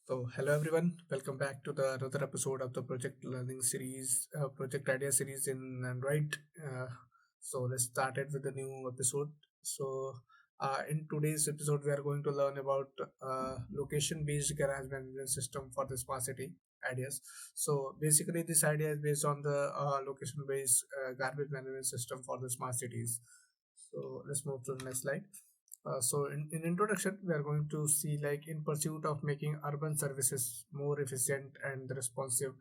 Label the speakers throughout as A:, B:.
A: So, hello everyone. Welcome back to the another episode of the Project Learning series, Project Idea series in Android. So, let's start it with a new episode. In today's episode, we are going to learn about location-based garage management system for the smart city ideas. So, basically, this idea is based on the location-based garbage management system for the smart cities. So, let's move to the next slide. In introduction, we are going to see like in pursuit of making urban services more efficient and responsive,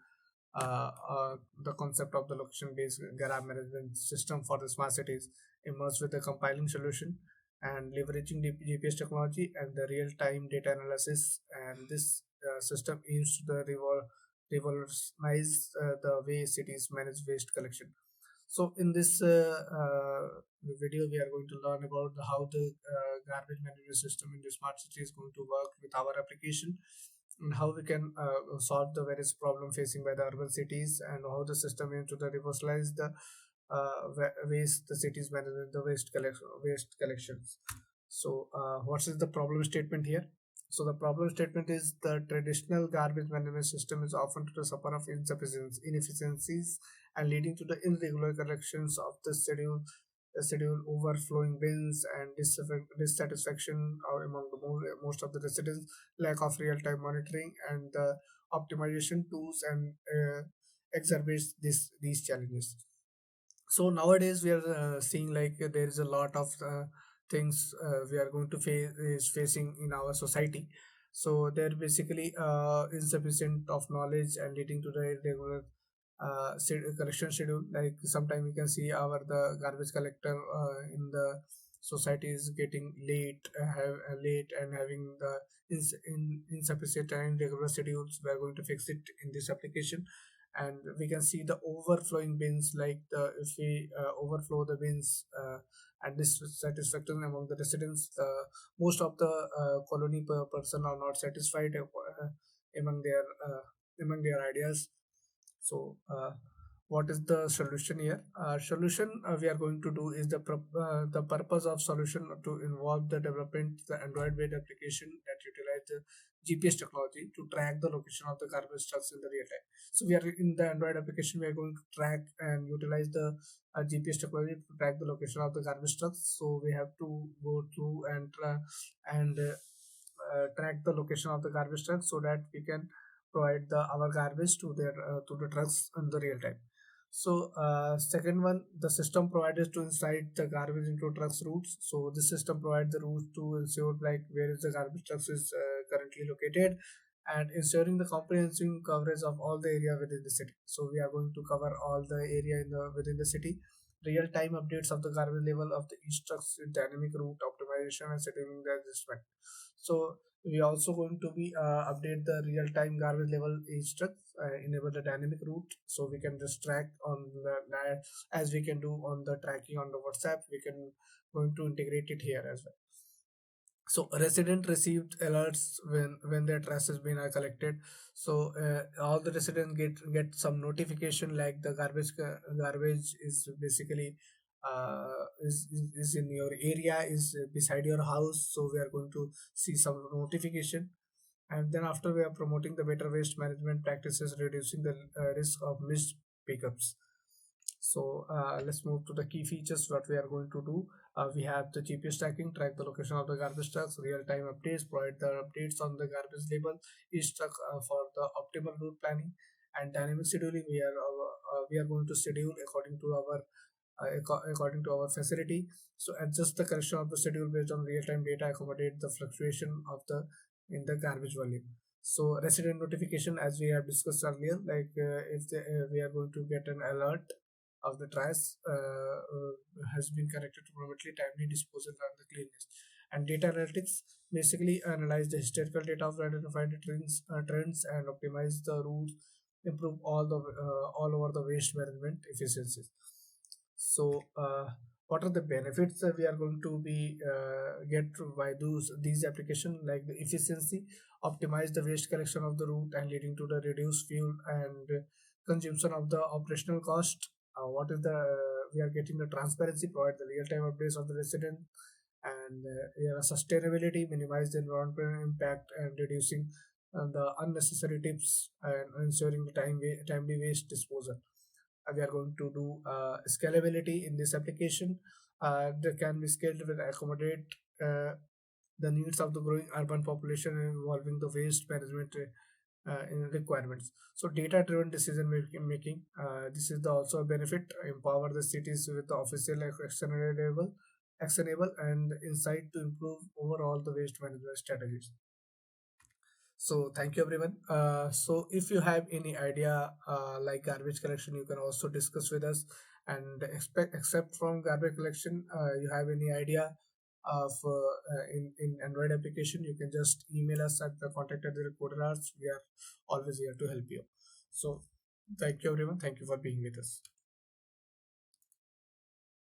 A: the concept of the location-based garage management system for the smart cities emerged with the compiling solution and leveraging the GPS technology and the real-time data analysis. And this system aims to revolutionize the way cities manage waste collection. So in this video, we are going to learn about how the garbage management system in the smart city is going to work with our application, and how we can solve the various problem facing by the urban cities, and how the system aims to revitalize the waste the cities management the waste collections. So what is the problem statement here? So the problem statement is the traditional garbage management system is often to the suffer of inefficiencies and leading to the irregular collections of the schedule overflowing bins and dissatisfaction among most of the residents, lack of real-time monitoring and the optimization tools and exacerbates these challenges. So nowadays we are seeing like there is a lot of things we are going to face is facing in our society. So they're basically insufficient of knowledge and leading to the irregular collection schedule. Like sometime we can see our the garbage collector in the society is getting late and having the insufficient and irregular schedules. We are going to fix it in this application, and we can see the overflowing bins. Like the if we overflow the bins and dissatisfaction among the residents, most of the colony person are not satisfied among their among their ideas. So, what is the solution here? Solution we are going to do is the purpose of solution to involve the development the Android based application that utilize the GPS technology to track the location of the garbage trucks in the real time. So we are in the Android application. We are going to track and utilize the GPS technology to track the location of the garbage trucks. So we have to go through and track the location of the garbage trucks so that we can provide the our garbage to the trucks in the real time. So second one, the system provided to inside the garbage into trucks routes. So this system provides the routes to ensure like where is the garbage trucks is currently located, and ensuring the comprehensive coverage of all the area within the city. So we are going to cover all the area in the within the city. Real time updates of the garbage level of the each trucks with dynamic route optimization and scheduling the adjustment. So we also going to be update the real time garbage level each truck, enable the dynamic route, so we can just track on the as we can do on the tracking on the WhatsApp. We can going to integrate it here as well. So a resident received alerts when their trash has been collected. So all the residents get some notification like the garbage is basically is in your area, is beside your house. So we are going to see some notification, and then after we are promoting the better waste management practices, reducing the risk of missed pickups. So let's move to the key features what we are going to do. We have the GPS tracking, track the location of the garbage trucks, real-time updates, provide the updates on the garbage label, each truck for the optimal route planning, and dynamic scheduling. We are going to schedule according to our facility. So adjust the correction of the schedule based on real-time data, accommodate the fluctuation of the in the garbage volume. So resident notification, as we have discussed earlier, like we are going to get an alert of the trash has been corrected to promote timely disposal and the cleanness. And data analytics basically analyze the historical data of identified trends and optimize the routes, improve all over the waste management efficiencies. So, what are the benefits that we are going to be get by these applications? Like the efficiency, optimize the waste collection of the route and leading to the reduced fuel and consumption of the operational cost. What is the we are getting the transparency, provide the real time updates of the resident, and sustainability, minimize the environmental impact and reducing. the unnecessary tips and ensuring the timely waste disposal. We are going to do scalability in this application. They can be scaled with accommodate the needs of the growing urban population and involving the waste management in requirements. So data-driven decision making. This is the also a benefit. Empower the cities with the official, actionable, and insight to improve overall the waste management strategies. So thank you everyone. So if you have any idea like garbage collection, you can also discuss with us. And except from garbage collection, you have any idea of in Android application, you can just email us at the contact at the Codersarts. We are always here to help you. So thank you everyone. Thank you for being with us.